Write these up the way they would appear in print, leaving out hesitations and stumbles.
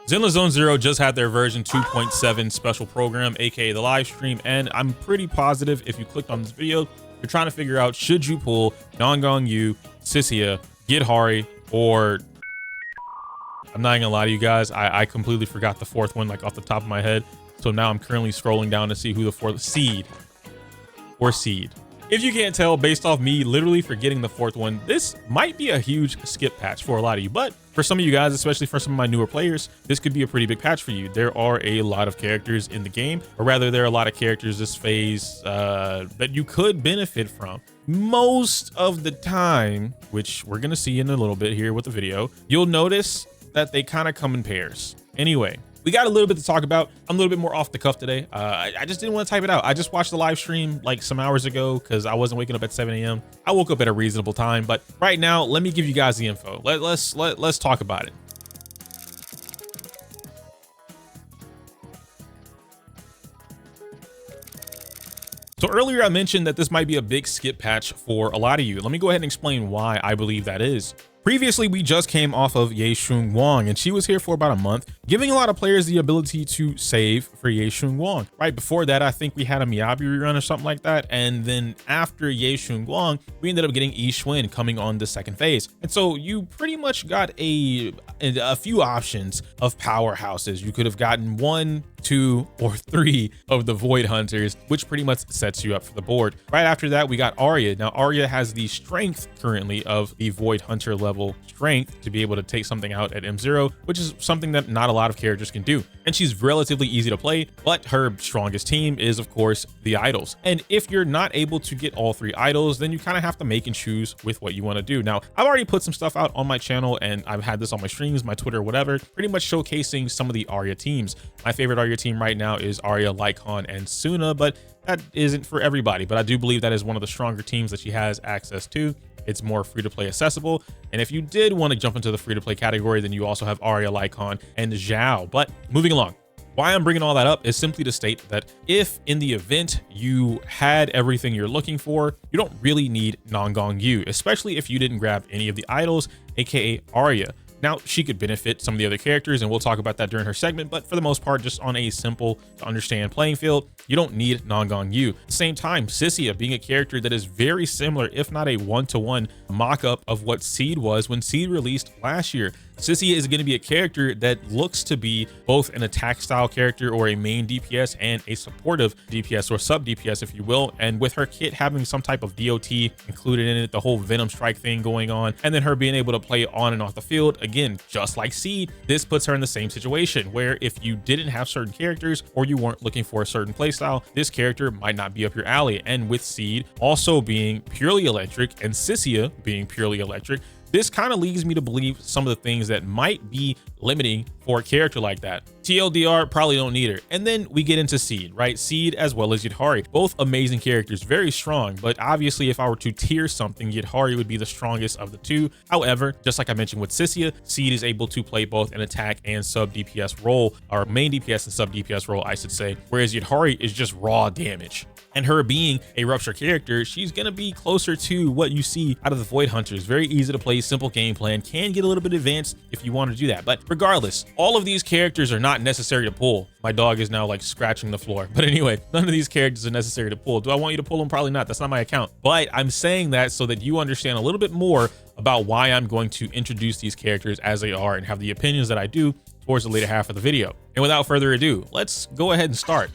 Zenless Zone Zero just had their version 2.7 special program, aka the live stream, and I'm pretty positive if you clicked on this video, you're trying to figure out should you pull Nangong Yu, Cissia, Yidhari, or I'm not gonna lie to you guys, I completely forgot the fourth one like off the top of my head. So now I'm currently scrolling down to see who the fourth Seed. If you can't tell based off me literally forgetting the fourth one, this might be a huge skip patch for a lot of you, but for some of you guys, especially for some of my newer players, this could be a pretty big patch for you. There are a lot of characters in the game, or rather there are a lot of characters this phase that you could benefit from. Most of the time, which we're gonna see in a little bit here with the video, you'll notice that they kind of come in pairs. Anyway, we got a little bit to talk about. I'm a little bit more off the cuff today. I just didn't want to type it out. I just watched the live stream like some hours ago because I wasn't waking up at 7 a.m. I woke up at a reasonable time, but right now, let me give you guys the info. Let's talk about it. So earlier I mentioned that this might be a big skip patch for a lot of you. Let me go ahead and explain why I believe that is. Previously, we just came off of Yeshun Wang, and she was here for about a month, giving a lot of players the ability to save for Yeshun Wang. Right before that, I think we had a Miyabi rerun or something like that, and then after Yeshun Wang, we ended up getting Yi Xuan coming on the second phase. And so you pretty much got a few options of powerhouses. You could have gotten 1, 2, or 3 of the Void Hunters, which pretty much sets you up for the board. Right after that, we got Arya. Now, Arya has the strength currently of the Void Hunter level strength to be able to take something out at M0, which is something that not a lot of characters can do. And she's relatively easy to play, but her strongest team is, of course, the idols. And if you're not able to get all 3 idols, then you kind of have to make and choose with what you want to do. Now, I've already put some stuff out on my channel, and I've had this on my streams, my Twitter, whatever, pretty much showcasing some of the Arya teams. My favorite Arya team right now is Arya, Lycon, and Suna, but that isn't for everybody. But I do believe that is one of the stronger teams that she has access to. It's more free-to-play accessible. And if you did want to jump into the free-to-play category, then you also have Arya, Lycon, and Zhao. But moving along, why I'm bringing all that up is simply to state that if in the event you had everything you're looking for, you don't really need Nangong Yu, especially if you didn't grab any of the idols, aka Arya. Now, she could benefit some of the other characters, and we'll talk about that during her segment, but for the most part, just on a simple to understand playing field, you don't need Nangong Yu. At the same time, Cissia being a character that is very similar, if not a one-to-one mock-up of what Seed was when Seed released last year. Cissia is going to be a character that looks to be both an attack style character or a main DPS and a supportive DPS or sub DPS, if you will. And with her kit having some type of DOT included in it, the whole Venom Strike thing going on, and then her being able to play on and off the field, again, just like Seed, this puts her in the same situation where if you didn't have certain characters or you weren't looking for a certain playstyle, this character might not be up your alley. And with Seed also being purely electric and Cissia being purely electric, this kind of leads me to believe some of the things that might be limiting for a character like that. TLDR, probably don't need her. And then we get into Seed, right? Seed as well as Yidhari, both amazing characters, very strong, but obviously if I were to tier something, Yidhari would be the strongest of the two. However, just like I mentioned with Cissia, Seed is able to play both an attack and sub DPS role, or main DPS and sub DPS role, I should say, whereas Yidhari is just raw damage. And her being a Rupture character, she's going to be closer to what you see out of the Void Hunters. Very easy to play, simple game plan, can get a little bit advanced if you want to do that. But regardless, all of these characters are not necessary to pull. My dog is now like scratching the floor. But anyway, none of these characters are necessary to pull. Do I want you to pull them? Probably not. That's not my account. But I'm saying that so that you understand a little bit more about why I'm going to introduce these characters as they are and have the opinions that I do towards the later half of the video. And without further ado, let's go ahead and start.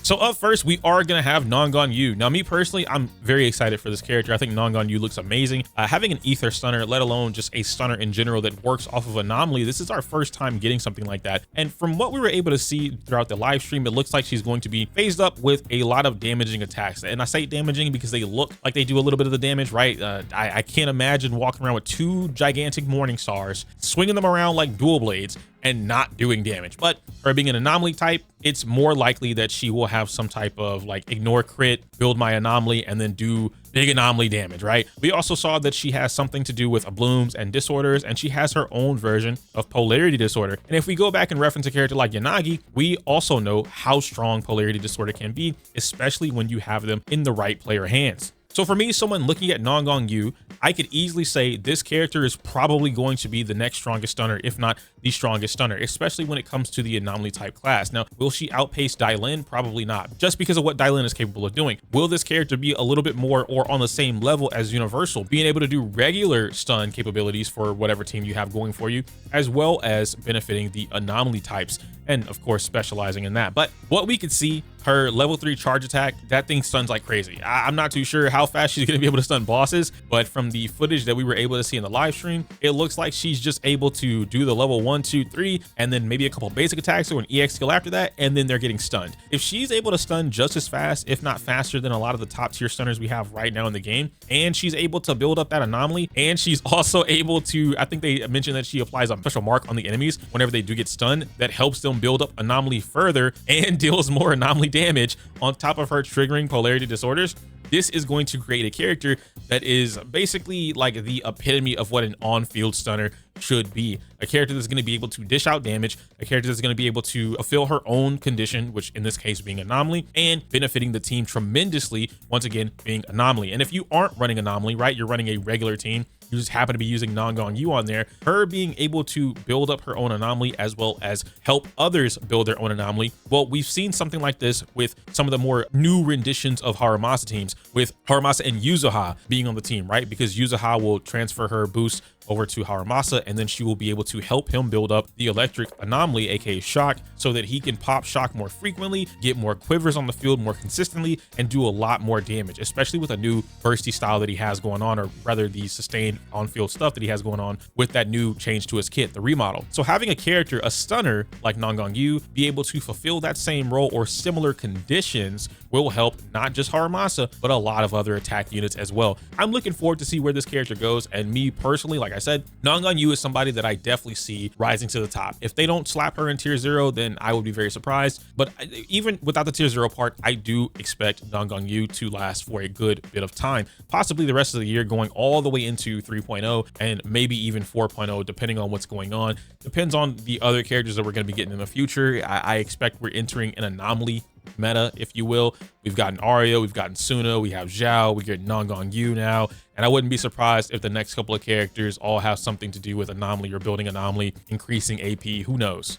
So up first, we are going to have Nangong Yu. Now, me personally, I'm very excited for this character. I think Nangong Yu looks amazing. Having an ether stunner, let alone just a stunner in general that works off of anomaly, this is our first time getting something like that. And from what we were able to see throughout the live stream, it looks like she's going to be phased up with a lot of damaging attacks. And I say damaging because they look like they do a little bit of the damage, right? I can't imagine walking around with 2 gigantic morning stars, swinging them around like dual blades, and not doing damage. But her being an anomaly type, it's more likely that she will have some type of like ignore crit, build my anomaly, and then do big anomaly damage, right? We also saw that she has something to do with blooms and disorders, and she has her own version of polarity disorder. And if we go back and reference a character like Yanagi, we also know how strong polarity disorder can be, especially when you have them in the right player hands. So for me, someone looking at Nangong Yu, I could easily say this character is probably going to be the next strongest stunner, if not the strongest stunner, especially when it comes to the anomaly type class. Now, will she outpace Dylin? Probably not, just because of what Dylin is capable of doing. Will this character be a little bit more or on the same level as Universal, being able to do regular stun capabilities for whatever team you have going for you, as well as benefiting the anomaly types, and of course specializing in that. But what we could see, her level 3 charge attack, that thing stuns like crazy. I'm not too sure how fast she's going to be able to stun bosses, but from the footage that we were able to see in the live stream, it looks like she's just able to do the level 1, 2, 3, and then maybe a couple basic attacks or an EX skill after that, and then they're getting stunned. If she's able to stun just as fast, if not faster than a lot of the top tier stunners we have right now in the game, and she's able to build up that anomaly, and she's also able to, I think they mentioned that she applies a special mark on the enemies whenever they do get stunned, that helps them build up anomaly further and deals more anomaly damage on top of her triggering polarity disorders. This is going to create a character that is basically like the epitome of what an on-field stunner should be. A character that's going to be able to dish out damage, a character that's going to be able to fulfill her own condition, which in this case being anomaly, and benefiting the team tremendously, once again being anomaly. And if you aren't running anomaly, right, you're running a regular team, you just happen to be using Nangong Yu on there, her being able to build up her own anomaly as well as help others build their own anomaly. Well, we've seen something like this with some of the more new renditions of Haramasa teams, with Haramasa and Yuzuha being on the team, right? Because Yuzuha will transfer her boost over to Haramasa, and then she will be able to help him build up the electric anomaly, aka shock, so that he can pop shock more frequently, get more quivers on the field more consistently, and do a lot more damage, especially with a new bursty style that he has going on, or rather the sustained on-field stuff that he has going on with that new change to his kit, the remodel. So having a character, a stunner like Nangong Yu, be able to fulfill that same role or similar conditions will help not just Haramasa, but a lot of other attack units as well. I'm looking forward to see where this character goes, and me personally, like I said, Nangong Yu is somebody that I definitely see rising to the top. If they don't slap her in tier 0, then I would be very surprised. But even without the tier 0 part, I do expect Nangong Yu to last for a good bit of time, possibly the rest of the year, going all the way into 3.0 and maybe even 4.0, depending on what's going on. Depends on the other characters that we're going to be getting in the future. I expect we're entering an anomaly meta, if you will. We've gotten Arya, we've gotten Suna, we have Zhao, we get Nangong Yu now, and I wouldn't be surprised if the next couple of characters all have something to do with anomaly or building anomaly, increasing AP, who knows.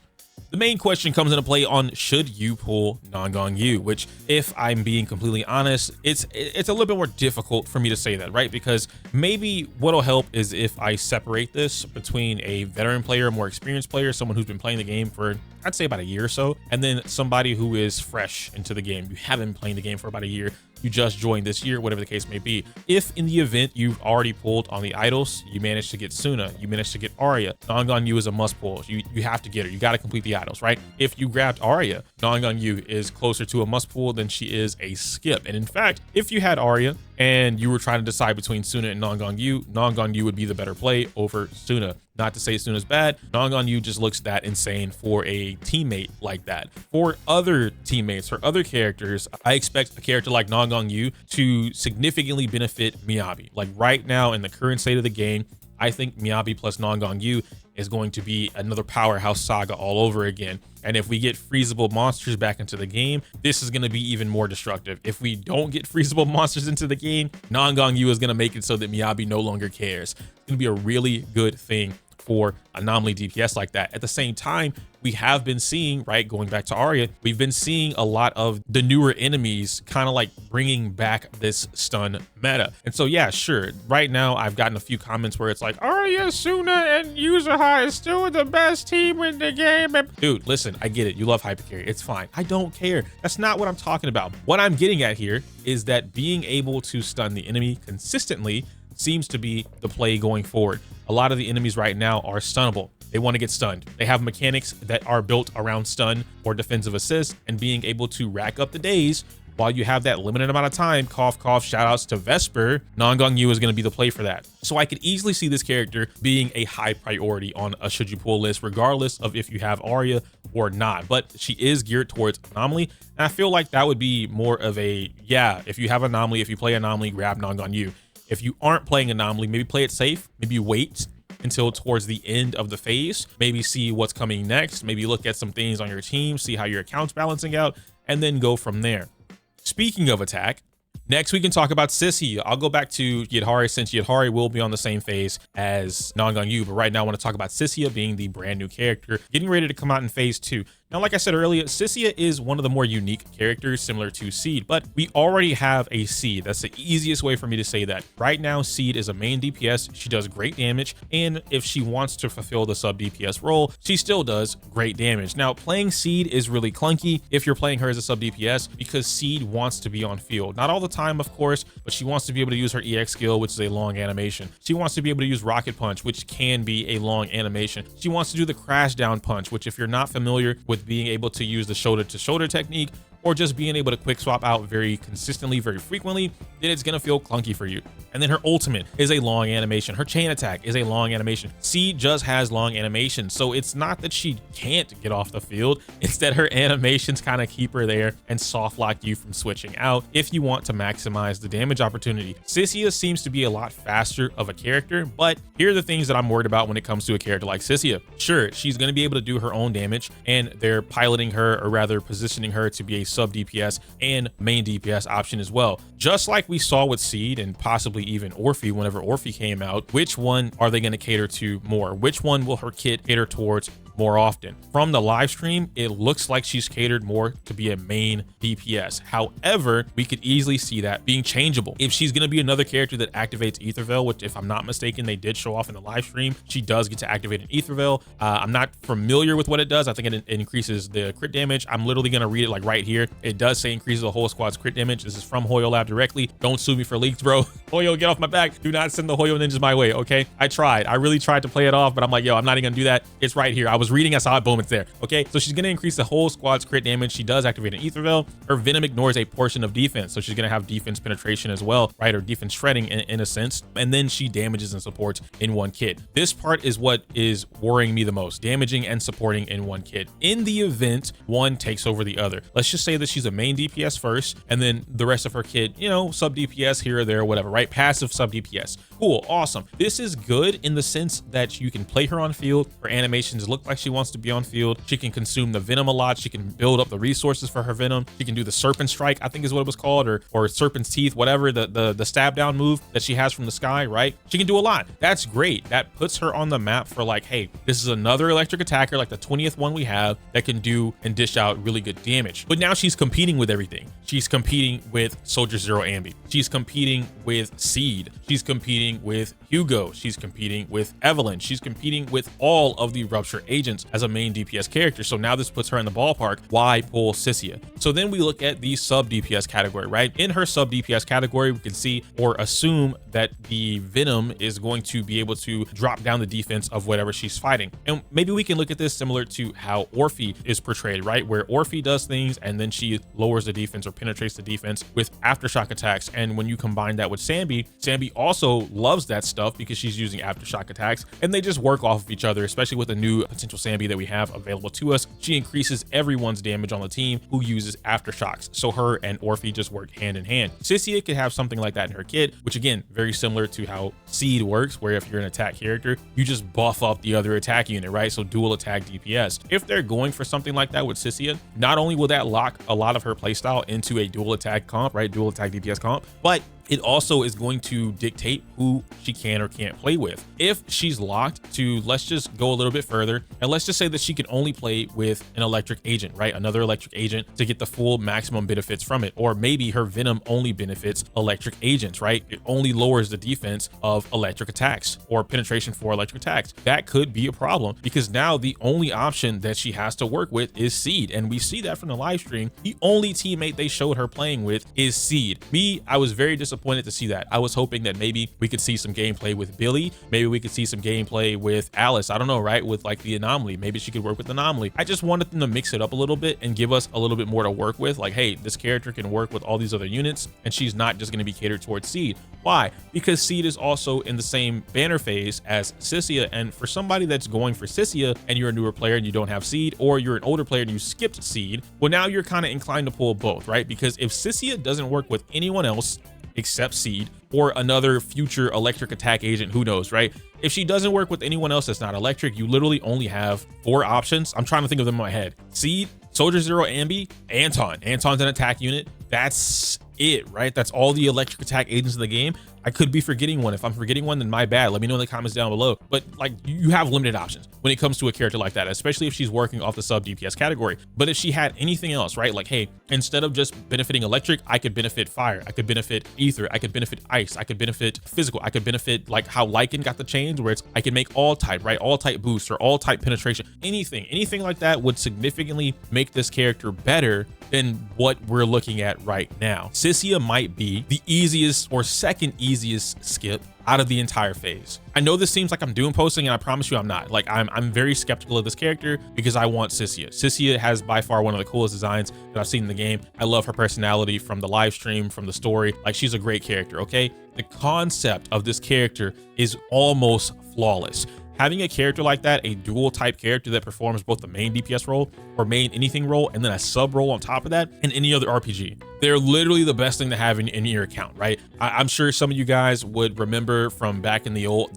The main question comes into play on should you pull Nangong Yu, which, if I'm being completely honest, it's a little bit more difficult for me to say that, right? Because maybe what'll help is if I separate this between a veteran player, a more experienced player, someone who's been playing the game for, I'd say, about a year or so, and then somebody who is fresh into the game. You haven't been playing the game for about a year, you just joined this year, whatever the case may be. If in the event you've already pulled on the idols, you managed to get Suna, you managed to get Arya, Nangong Yu is a must pull. You have to get her. You got to complete the idols, right? If you grabbed Arya, Nangong Yu is closer to a must pull than she is a skip. And in fact, if you had Arya and you were trying to decide between Suna and Nangong Yu would be the better play over Suna. Not to say Suna's bad, Nangong Yu just looks that insane for a teammate like that. For other teammates or other characters, I expect a character like Nangong Yu to significantly benefit Miyabi. Like right now in the current state of the game, I think Miyabi plus Nangong Yu is going to be another powerhouse saga all over again. And if we get freezable monsters back into the game, this is going to be even more destructive. If we don't get freezable monsters into the game, Nangong Yu is going to make it so that Miyabi no longer cares. It's going to be a really good thing for anomaly DPS like that. At the same time, we have been seeing, right, going back to Arya, we've been seeing a lot of the newer enemies kind of like bringing back this stun meta. And so, yeah, sure. Right now, I've gotten a few comments where it's like, Arya, Suna, and Yuzuha is still the best team in the game. And dude, listen, I get it. You love hypercarry. It's fine. I don't care. That's not what I'm talking about. What I'm getting at here is that being able to stun the enemy consistently seems to be the play going forward. A lot of the enemies right now are stunnable. They want to get stunned. They have mechanics that are built around stun or defensive assist, and being able to rack up the days while you have that limited amount of time. Cough, cough, shout outs to Vesper. Nangong Yu is going to be the play for that. So I could easily see this character being a high priority on a should you pull list, regardless of if you have Arya or not. But she is geared towards anomaly, and I feel like that would be more of a, yeah, if you have anomaly, if you play anomaly, grab Nangong Yu. If you aren't playing anomaly, maybe play it safe. Maybe wait until towards the end of the phase, maybe see what's coming next, maybe look at some things on your team, see how your account's balancing out, and then go from there. Speaking of attack, Next, we can talk about Cissia. I'll go back to Yidhari since Yidhari will be on the same phase as Nangong Yu, but right now I want to talk about Cissia being the brand new character getting ready to come out in phase 2. Now, like I said earlier, Cissia is one of the more unique characters similar to Seed, but we already have a Seed. That's the easiest way for me to say that. Right now, Seed is a main DPS. She does great damage, and if she wants to fulfill the sub DPS role, she still does great damage. Now, playing Seed is really clunky if you're playing her as a sub DPS because Seed wants to be on field. Not all the time, of course, but she wants to be able to use her EX skill, which is a long animation. She wants to be able to use Rocket Punch, which can be a long animation. She wants to do the Crash Down Punch, which if you're not familiar with being able to use the shoulder to shoulder technique, or just being able to quick swap out very consistently, very frequently, then it's gonna feel clunky for you. And then her ultimate is a long animation. Her chain attack is a long animation. Seed just has long animation. So it's not that she can't get off the field. It's that her animations kind of keep her there and soft lock you from switching out if you want to maximize the damage opportunity. Cissia seems to be a lot faster of a character, but here are the things that I'm worried about when it comes to a character like Cissia. Sure, she's gonna be able to do her own damage, and they're piloting her, or rather positioning her to be a sub DPS and main DPS option as well. Just like we saw with Seed and possibly even Orphe whenever Orphe came out, which one are they going to cater to more? Which one will her kit cater towards more often? From the live stream, it looks like she's catered more to be a main DPS. However, we could easily see that being changeable. If she's going to be another character that activates Ether Veil, which if I'm not mistaken, they did show off in the live stream, she does get to activate an Ether Veil. I'm not familiar with what it does. I think it increases the crit damage. I'm literally going to read it like right here. It does say increases the whole squad's crit damage. This is from Hoyo Lab directly. Don't sue me for leaks, bro. Hoyo, get off my back. Do not send the Hoyo ninjas my way, okay? I tried. I really tried to play it off, but I'm like, yo, I'm not even going to do that. It's right here. I was reading, I saw it, boom, it's there. Okay, so she's going to increase the whole squad's crit damage. She does activate an Ether Veil. Her Venom ignores a portion of defense, so she's going to have defense penetration as well, right? Or defense shredding in a sense. And then she damages and supports in one kit. This part is what is worrying me the most, damaging and supporting in one kit. In the event one takes over the other, let's just say that she's a main DPS first, and then the rest of her kit, you know, sub DPS here or there, whatever, right? Passive sub DPS. Cool, awesome. This is good in the sense that you can play her on field. Her animations look like she wants to be on field. She can consume the Venom a lot. She can build up the resources for her Venom. She can do the Serpent Strike, I think is what it was called, or Serpent's Teeth, whatever, the stab down move that she has from the sky, right? She can do a lot. That's great. That puts her on the map for like, hey, this is another electric attacker like the 20th one we have that can do and dish out really good damage. But now she's competing with everything. She's competing with Soldier Zero Ambi. She's competing with Seed. She's competing with Hugo. She's competing with Evelyn. She's competing with all of the Rupture agents as a main DPS character. So now this puts her in the ballpark. Why pull Cissia? So then we look at the sub DPS category, right? In her sub DPS category, we can see or assume that the Venom is going to be able to drop down the defense of whatever she's fighting. And maybe we can look at this similar to how Orphe is portrayed, right? Where Orphe does things and then she lowers the defense or penetrates the defense with aftershock attacks. And when you combine that with Sambi, Sambi also loves that stuff because she's using aftershock attacks, and they just work off of each other, especially with the new potential Sambi that we have available to us. She increases everyone's damage on the team who uses aftershocks. So her and Orphe just work hand in hand. Cissia could have something like that in her kit, which again, very similar to how Seed works, where if you're an attack character, you just buff up the other attack unit, right? So dual attack DPS. If they're going for something like that with Cissia, not only will that lock a lot of her playstyle into a dual attack comp, right? Dual attack DPS comp, but it also is going to dictate who she can or can't play with. If she's locked to, let's just go a little bit further, and let's just say that she can only play with an electric agent, right? Another electric agent to get the full maximum benefits from it. Or maybe her Venom only benefits electric agents, right? It only lowers the defense of electric attacks or penetration for electric attacks. That could be a problem because now the only option that she has to work with is Seed. And we see that from the live stream. The only teammate they showed her playing with is Seed. I was very disappointed to see that. I was hoping that maybe we could see some gameplay with Billy. Maybe we could see some gameplay with Alice. I don't know, right? With like the Anomaly. Maybe she could work with Anomaly. I just wanted them to mix it up a little bit and give us a little bit more to work with. Like, hey, this character can work with all these other units and she's not just going to be catered towards Seed. Why? Because Seed is also in the same banner phase as Cissia. And for somebody that's going for Cissia and you're a newer player and you don't have Seed, or you're an older player and you skipped Seed, well, now you're kind of inclined to pull both, right? Because if Cissia doesn't work with anyone else except Seed or another future electric attack agent, who knows, right? If she doesn't work with anyone else that's not electric, you literally only have 4 options. I'm trying to think of them in my head. Seed, Soldier Zero Ambi, Anton. Anton's an attack unit. that's it, right? That's all the electric attack agents in the game. I could be forgetting one. If I'm forgetting one, then my bad. Let me know in the comments down below. But like, you have limited options when it comes to a character like that, especially if she's working off the sub DPS category. But if she had anything else, right? Like, hey, instead of just benefiting electric, I could benefit fire, I could benefit ether, I could benefit ice, I could benefit physical, I could benefit like how Lycan got the change where it's I can make all type, right? All type boost or all type penetration. Anything like that would significantly make this character better than what we're looking at right now. Cissia might be the easiest or second easiest skip out of the entire phase. I know this seems like I'm doom posting, and I promise you I'm not. Like, I'm very skeptical of this character because I want Cissia. Cissia has by far one of the coolest designs that I've seen in the game. I love her personality from the live stream, from the story. Like, she's a great character, okay? The concept of this character is almost flawless. Having a character like that, a dual type character that performs both the main DPS role or main anything role and then a sub role on top of that in any other RPG, they're literally the best thing to have in your account, right? I'm sure some of you guys would remember from back in the old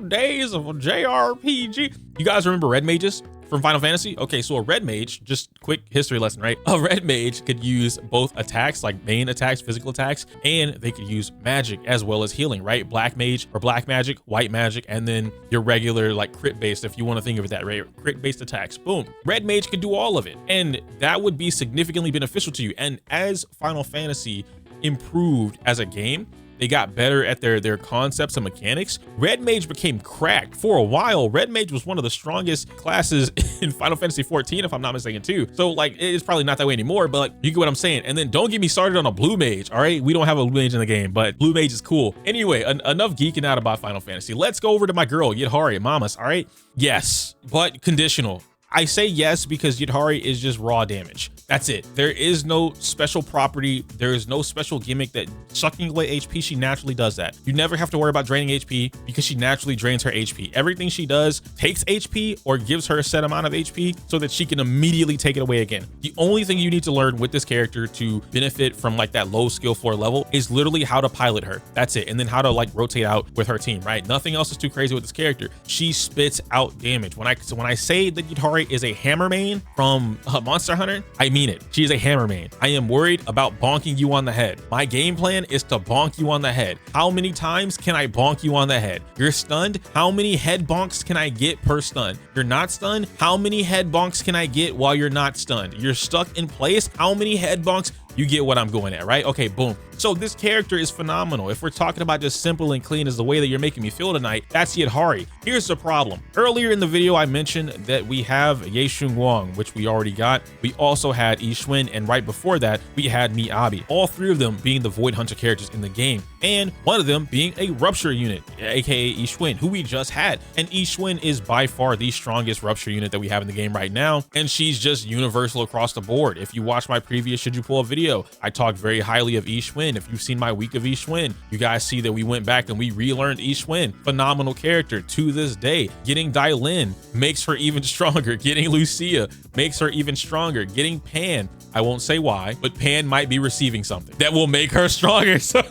days of a JRPG. You guys remember red mages from Final Fantasy? Okay, so a red mage, just quick history lesson, right? A red mage could use both attacks, like main attacks, physical attacks, and they could use magic as well as healing, right? Black mage or black magic, white magic, and then your regular like crit based, if you want to think of it that way, crit based attacks. Boom. Red mage could do all of it, and that would be significantly beneficial to you. And as Final Fantasy improved as a game, they got better at their concepts and mechanics. Red Mage became cracked. For a while, Red Mage was one of the strongest classes in Final Fantasy 14, if I'm not mistaken too. So like, it's probably not that way anymore, but like, you get what I'm saying. And then don't get me started on a Blue Mage, all right? We don't have a Blue Mage in the game, but Blue Mage is cool. Anyway, enough geeking out about Final Fantasy. Let's go over to my girl, Yidhari, mamas, all right? Yes, but conditional. I say yes because Yidhari is just raw damage. That's it. There is no special property. There is no special gimmick that sucking away HP. She naturally does that. You never have to worry about draining HP because she naturally drains her HP. Everything she does takes HP or gives her a set amount of HP so that she can immediately take it away again. The only thing you need to learn with this character to benefit from like that low skill floor level is literally how to pilot her. That's it. And then how to like rotate out with her team, right? Nothing else is too crazy with this character. She spits out damage. When I say that Yidhari is a hammer main from Monster Hunter, I mean it. She is a hammer main. I am worried about bonking you on the head. My game plan is to bonk you on the head. How many times can I bonk you on the head? You're stunned. How many head bonks can I get per stun? You're not stunned. How many head bonks can I get while you're not stunned? You're stuck in place. How many head bonks? You get what I'm going at, right? Okay, boom. So this character is phenomenal. If we're talking about just simple and clean as the way that you're making me feel tonight, that's Yidhari. Here's the problem. Earlier in the video, I mentioned that we have Yeshun Wang, which we already got. We also had Yixuan, and right before that, we had Miyabi. All three of them being the Void Hunter characters in the game, and one of them being a Rupture unit, aka Yixuan, who we just had. And Yixuan is by far the strongest Rupture unit that we have in the game right now, and she's just universal across the board. If you watch my previous Should You Pull a video, I talked very highly of Yixuan. If you've seen my week of Yixuan, you guys see that we went back and we relearned Yixuan. Phenomenal character to this day. Getting Dailin makes her even stronger. Getting Lucia makes her even stronger. Getting Pan, I won't say why, but Pan might be receiving something that will make her stronger. So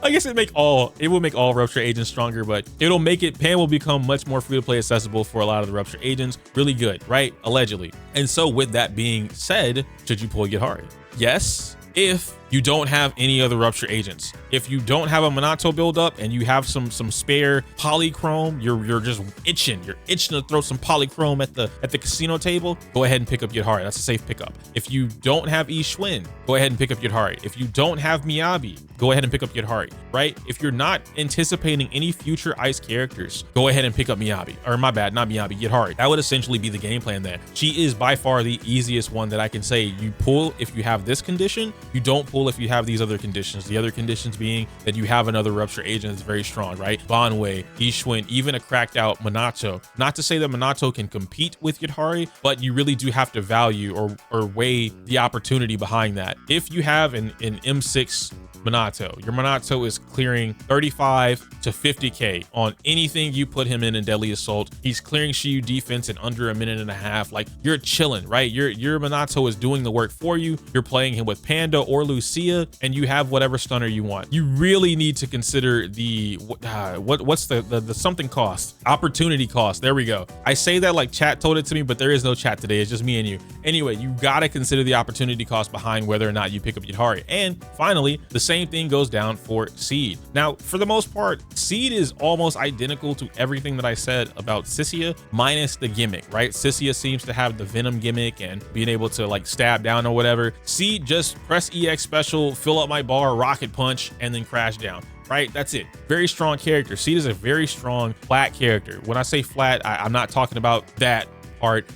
I guess it will make all Rupture agents stronger, but it'll make it, Pan will become much more free to play accessible for a lot of the Rupture agents. Really good, right? Allegedly. And so with that being said, should you pull Yidhari? Yes, if you don't have any other Rupture agents. If you don't have a Minato build up and you have some spare polychrome, you're just itching. You're itching to throw some polychrome at the casino table, go ahead and pick up Yidhari. That's a safe pickup. If you don't have Yixuan, go ahead and pick up Yidhari. If you don't have Miyabi, go ahead and pick up Yidhari, right? If you're not anticipating any future ice characters, go ahead and pick up Miyabi. Or my bad, not Miyabi, Yidhari. That would essentially be the game plan there. She is by far the easiest one that I can say you pull if you have this condition. You don't pull if you have these other conditions. The other conditions being that you have another Rupture agent that's very strong, right? Banwei, Yixuan, even a cracked out Minato. Not to say that Minato can compete with Yidhari, but you really do have to value or weigh the opportunity behind that. If you have an M6 Minato. Your Minato is clearing 35 to 50k on anything you put him in Deadly Assault. He's clearing Shiyu defense in under a minute and a half. Like, you're chilling, right? Your Minato is doing the work for you. You're playing him with Panda or Lucia, and you have whatever stunner you want. You really need to consider the what's the something cost, opportunity cost. There we go. I say that like chat told it to me, but there is no chat today. It's just me and you. Anyway, you gotta consider the opportunity cost behind whether or not you pick up Yidhari. And finally, the same thing goes down for Seed. Now, for the most part, Seed is almost identical to everything that I said about Cissia, minus the gimmick, right? Cissia seems to have the Venom gimmick and being able to like stab down or whatever. Seed, just press EX special, fill up my bar, rocket punch, and then crash down. Right, that's it. Very strong character. Seed is a very strong flat character. When I say flat, I'm not talking about that part.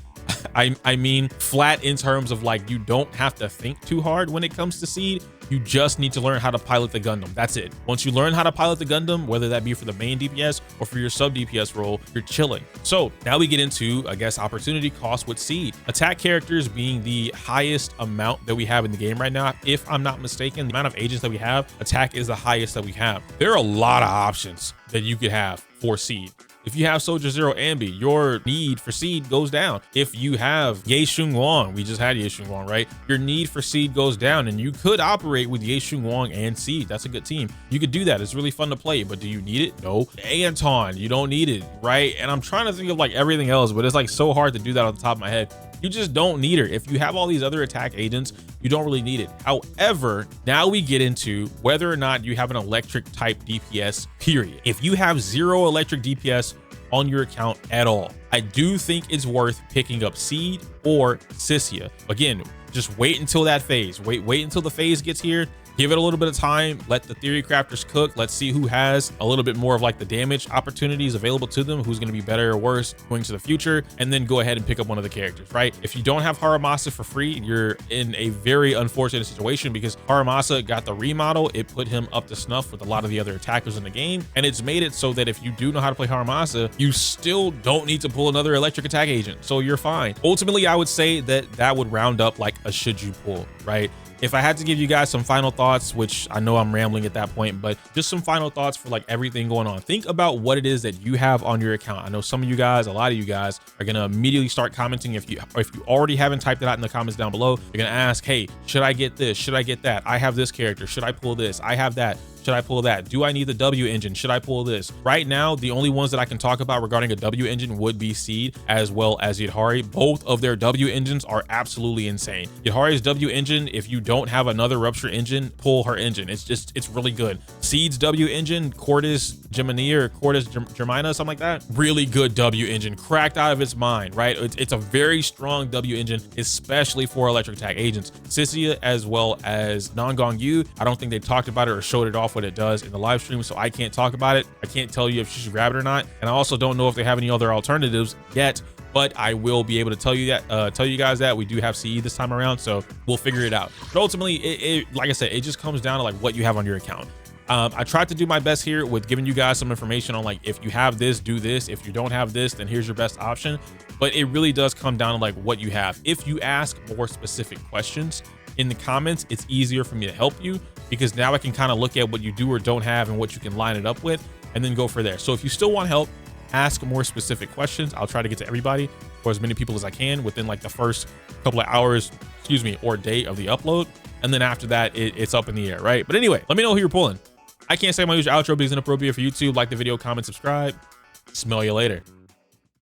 I mean flat in terms of like, you don't have to think too hard when it comes to Seed. You just need to learn how to pilot the Gundam. That's it. Once you learn how to pilot the Gundam, whether that be for the main DPS or for your sub DPS role, you're chilling. So now we get into, I guess, opportunity cost with Seed. Attack characters being the highest amount that we have in the game right now. If I'm not mistaken, the amount of agents that we have, attack is the highest that we have. There are a lot of options that you could have for Seed. If you have Soldier Zero Ambi, your need for Seed goes down. If you have Ye Shung Wang, we just had Ye Shung Wang, right? Your need for Seed goes down, and you could operate with Ye Shung Wang and Seed. That's a good team. You could do that. It's really fun to play, but do you need it? No. Anton, you don't need it, right? And I'm trying to think of like everything else, but it's like so hard to do that on the top of my head. You just don't need her. If you have all these other attack agents, you don't really need it. However, now we get into whether or not you have an electric type DPS, period. If you have 0 electric DPS on your account at all, I do think it's worth picking up Seed or Cissia. Again, just wait until that phase. Wait until the phase gets here. Give it a little bit of time. Let the theory crafters cook. Let's see who has a little bit more of like the damage opportunities available to them, who's going to be better or worse going to the future, and then go ahead and pick up one of the characters, right? If you don't have Haramasa for free, you're in a very unfortunate situation because Haramasa got the remodel. It put him up to snuff with a lot of the other attackers in the game, and it's made it so that if you do know how to play Haramasa, you still don't need to pull another electric attack agent, so you're fine. Ultimately, I would say that that would round up like a should you pull, right? If I had to give you guys some final thoughts, which I know I'm rambling at that point, but just some final thoughts for like everything going on. Think about what it is that you have on your account. I know some of you guys, a lot of you guys are going to immediately start commenting. If you already haven't typed it out in the comments down below, you're going to ask, hey, should I get this? Should I get that? I have this character. Should I pull this? I have that. Should I pull that? Do I need the W engine? Should I pull this? Right now, the only ones that I can talk about regarding a W engine would be Seed as well as Yidhari. Both of their W engines are absolutely insane. Yidhari's W engine, if you don't have another Rupture engine, pull her engine. It's really good. Seed's W engine, Cordis Gemini or Cordis Germina, something like that. Really good W engine, cracked out of its mind, right? It's a very strong W engine, especially for electric attack agents. Cissia as well as Nangong Yu, I don't think they talked about it or showed it off what it does in the live stream, so I can't talk about it. I can't tell you if you should grab it or not, and I also don't know if they have any other alternatives yet, but I will be able to tell you that tell you guys that we do have CE this time around, so we'll figure it out. But ultimately, like I said, it just comes down to like what you have on your account. I tried to do my best here with giving you guys some information on like, if you have this, do this. If you don't have this, then here's your best option. But it really does come down to like what you have. If you ask more specific questions in the comments, it's easier for me to help you, because now I can kind of look at what you do or don't have and what you can line it up with and then go for there. So if you still want help, ask more specific questions. I'll try to get to everybody or as many people as I can within like the first couple of hours, or day of the upload. And then after that, it's up in the air, right? But anyway, let me know who you're pulling. I can't say my usual outro because it's inappropriate for YouTube. Like the video, comment, subscribe. Smell you later.